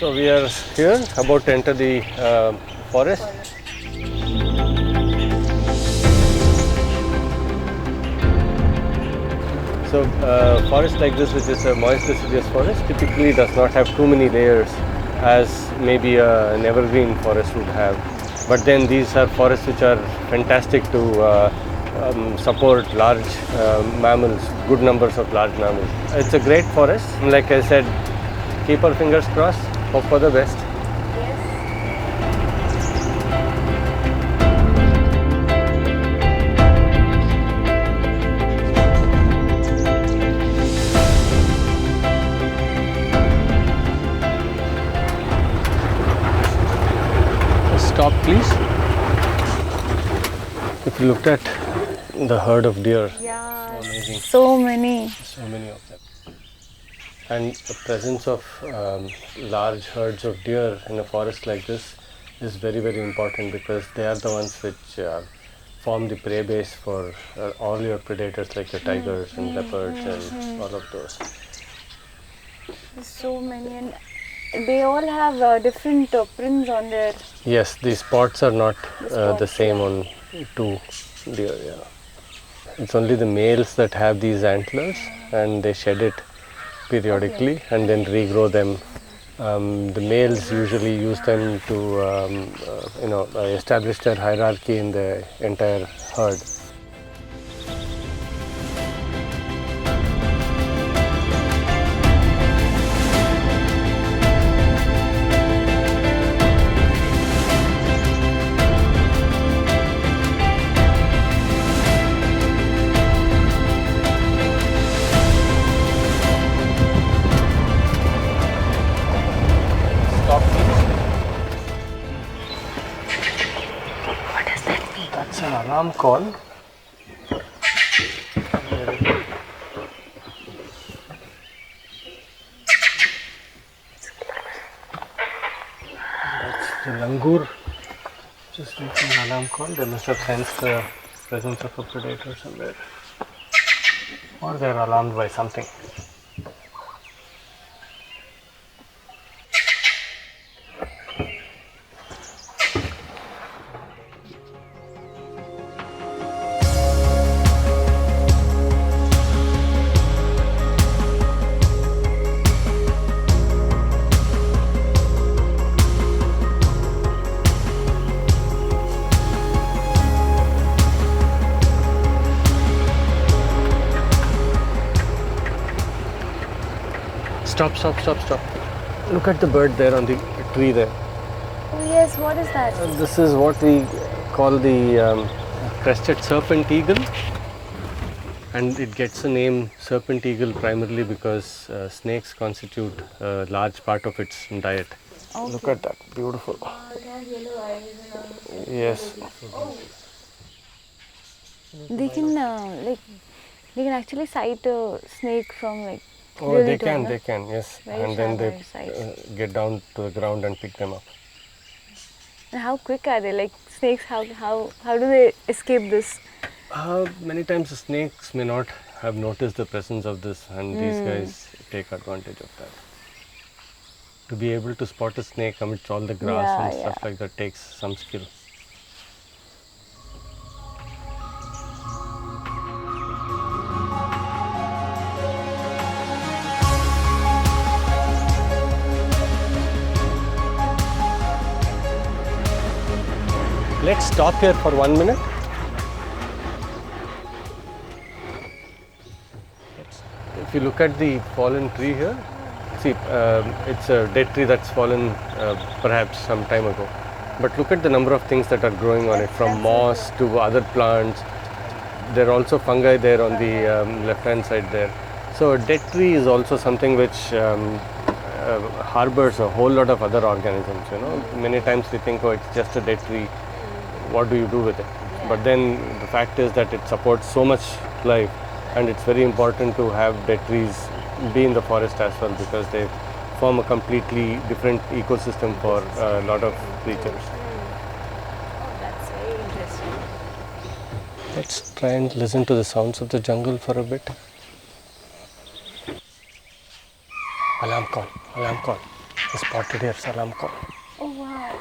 So we are here about to enter the forest. So forest like this, which is a moist deciduous forest, typically does not have too many layers as maybe an evergreen forest would have. But then these are forests which are fantastic to support large mammals, good numbers of large mammals. It's a great forest. Like I said, keep our fingers crossed, hope for the best. Stop, please. If you looked at the herd of deer, Yeah, so amazing. so many. So many of them. And the presence of large herds of deer in a forest like this is very, very important because they are the ones which form the prey base for all your predators like your tigers and leopards and all of those. There's so many, and they all have different prints on their. Yes, the spots are not the spots, same yeah. on two deer. Yeah, it's only the males that have these antlers, and they shed it periodically and then regrow them. The males usually use them to establish their hierarchy in the entire herd. What does that mean? That's an alarm call. That's the langur. Just making an alarm call. They must have sensed the presence of a predator somewhere. Or they're alarmed by something. Stop. Look at the bird there on the tree there. Oh yes, what is that? This is what we call the crested serpent eagle, and it gets the name serpent eagle primarily because snakes constitute a large part of its diet. Okay. Look at that, beautiful. It has yellow eyes. Yes. They can they can actually sight a snake from like. Oh, really they can, yes. Very and then sharp they eyesight. get down to the ground and pick them up. And how quick are they? Like snakes, how do they escape this? Many times the snakes may not have noticed the presence of this, and these guys take advantage of that. To be able to spot a snake amidst all the grass and stuff like that takes some skill. Let's stop here for 1 minute. If you look at the fallen tree here, see, it's a dead tree that's fallen perhaps some time ago. But look at the number of things that are growing on it, from moss to other plants. There are also fungi there on the left-hand side there. So a dead tree is also something which harbors a whole lot of other organisms. Many times we think, oh, it's just a dead tree. What do you do with it? But then the fact is that it supports so much life, and it's very important to have dead trees be in the forest as well because they form a completely different ecosystem for a lot of creatures. That's very interesting. Let's try and listen to the sounds of the jungle for a bit. Alarm call. Spotted here, salam call. Oh wow.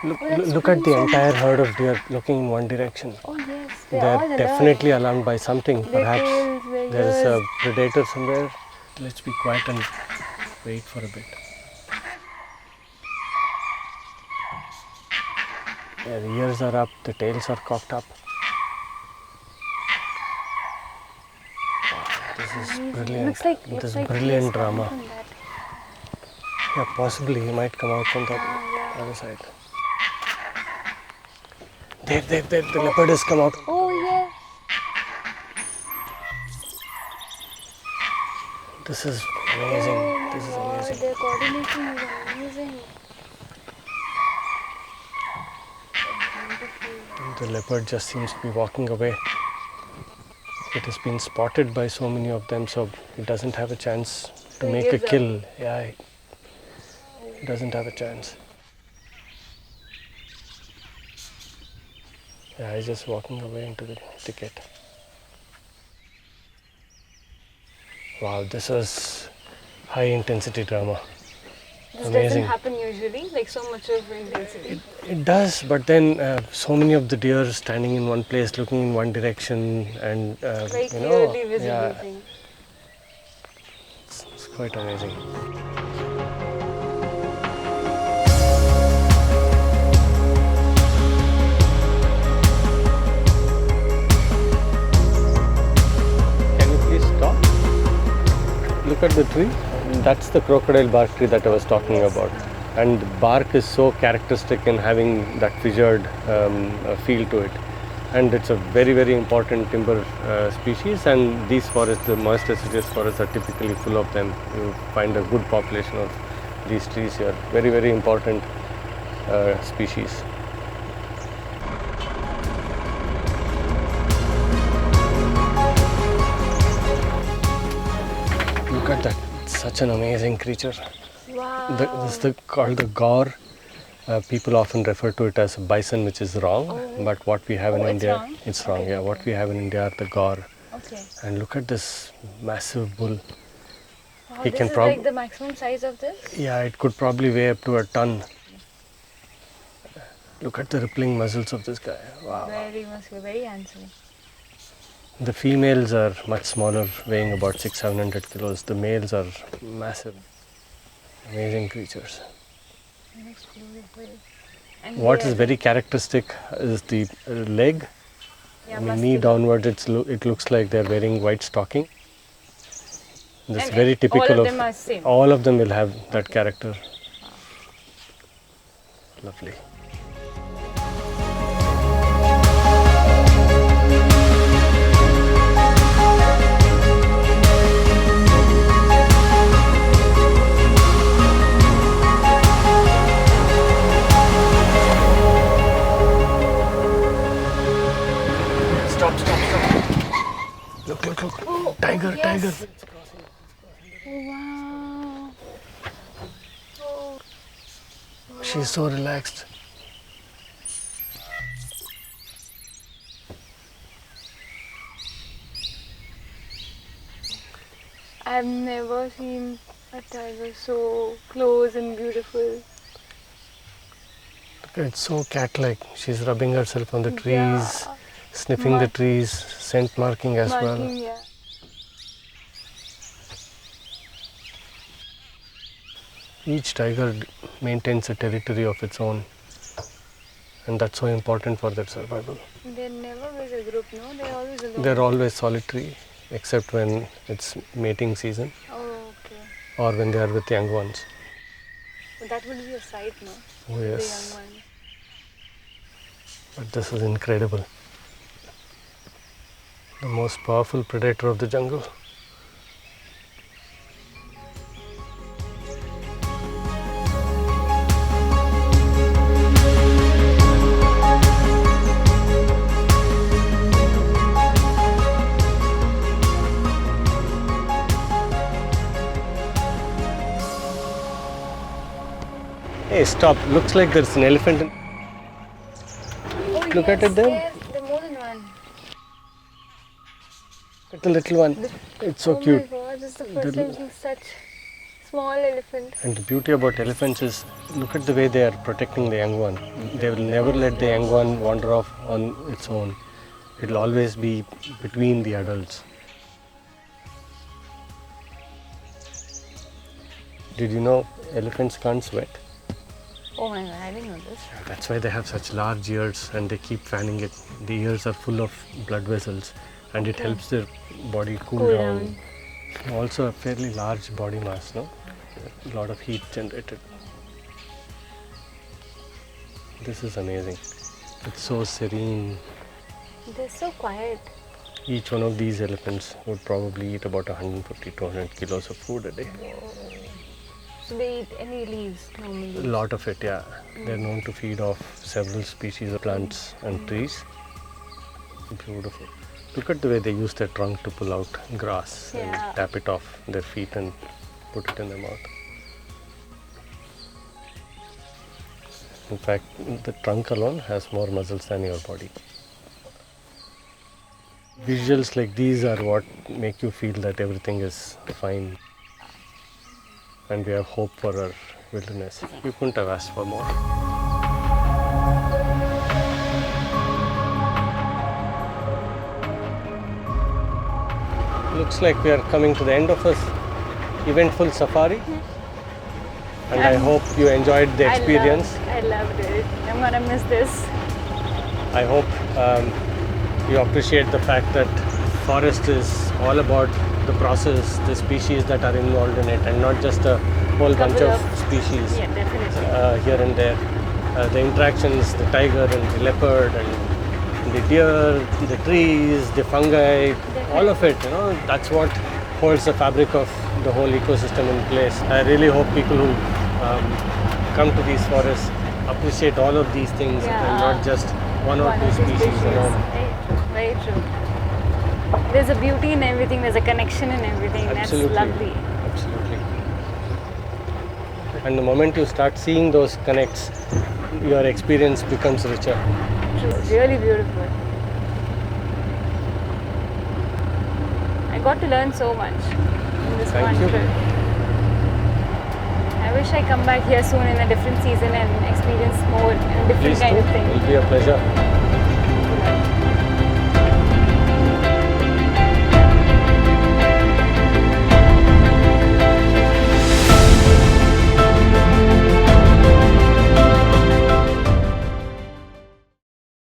Look at the entire herd of deer looking in one direction. Oh yes, They're all definitely alarmed by something. Their Perhaps tails, their there is a ears. predator somewhere. Let's be quiet and wait for a bit. Yeah, the ears are up, the tails are cocked up. This is brilliant. Looks like This he brilliant is coming drama. from that. Yeah, possibly he might come out from that Yeah. other side. There, the leopard has come out. Oh yeah. This is amazing. Oh This my is god, amazing. their coordination is amazing. The leopard just seems to be walking away. It has been spotted by so many of them, so it doesn't have a chance to So he make a gives up. kill. Yeah, it doesn't have a chance. Yeah, he's just walking away into the thicket. Wow, this was high intensity drama. This Amazing. doesn't happen usually, like so much of intensity. It does, but then so many of the deer standing in one place, looking in one direction, and Very you know, clearly visible yeah, thing. it's quite amazing. Can you please stop? Look at the tree. That's the crocodile bark tree that I was talking about. And the bark is so characteristic in having that fissured feel to it. And it's a very, very important timber species, and these forests, the moist deciduous forests, are typically full of them. You find a good population of these trees here. Very, very important species. Look at that. It's such an amazing creature. Wow. This is called the gaur. People often refer to it as a bison, which is wrong. But what we have in it's India, wrong? it's wrong. Yeah, what we have in India are the gaur. Okay. And look at this massive bull. Wow, He this can is prob- like the maximum size of this? Yeah, it could probably weigh up to a ton. Look at the rippling muscles of this guy. Wow. Very muscular, very handsome. The females are much smaller, weighing about 600-700 kilos. The males are massive. Amazing creatures. Looks beautiful. And What they is are- very characteristic is the leg. yeah, I mean, knee muscular. downwards, it looks like they're wearing white stocking. That's And very typical all of them are same. all of them will have that character. Lovely. Stop. Look. Oh, Tiger, yes. tiger. Wow. Oh. She's so relaxed. I've never seen a tiger so close and beautiful. It's so cat-like. She's rubbing herself on the trees, Yeah. sniffing the trees, scent marking as well. Marking, yeah. Each tiger maintains a territory of its own, and that's so important for their survival. They're never with a group, no? They're always alone. They're always solitary, except when it's mating season Oh, okay. or when they are with young ones. But that would be a sight, no? Oh, The yes. young one. But this is incredible. The most powerful predator of the jungle. Hey, stop. Looks like there's an elephant. Oh, Look yes, at it there. There are more than one. Look at the little one. It's so oh cute. my god, this is the first time seeing such small elephant. And the beauty about elephants is, look at the way they are protecting the young one. They will never let the young one wander off on its own. It will always be between the adults. Did you know elephants can't sweat? Oh my god, I didn't know this. That's why they have such large ears and they keep fanning it. The ears are full of blood vessels and it helps their body cool down. Also a fairly large body mass, no? A lot of heat generated. This is amazing. It's so serene. They're so quiet. Each one of these elephants would probably eat about 150 to 200 kilos of food a day. So they eat any leaves normally? A lot of it, yeah. They're known to feed off several species of plants and trees. Beautiful. Look at the way they use their trunk to pull out grass and tap it off their feet and put it in their mouth. In fact, the trunk alone has more muscles than your body. Visuals like these are what make you feel that everything is fine. And we have hope for our wilderness. You couldn't have asked for more. Looks like we are coming to the end of this eventful safari. And I hope you enjoyed the experience. I loved it. I'm gonna miss this. I hope you appreciate the fact that forest is all about the process, the species that are involved in it, and not just a whole bunch of species here and there. The interactions, the tiger and the leopard and the deer, the trees, the fungi, all of it, that's what holds the fabric of the whole ecosystem in place. I really hope people who come to these forests appreciate all of these things and not just one or two species alone. Very true. There's a beauty in everything, there's a connection in everything. Absolutely. That's lovely. Absolutely. And the moment you start seeing those connects, your experience becomes richer. It's really beautiful. I got to learn so much in this one trip. I wish I come back here soon in a different season and experience more and different kind of things. It will be a pleasure.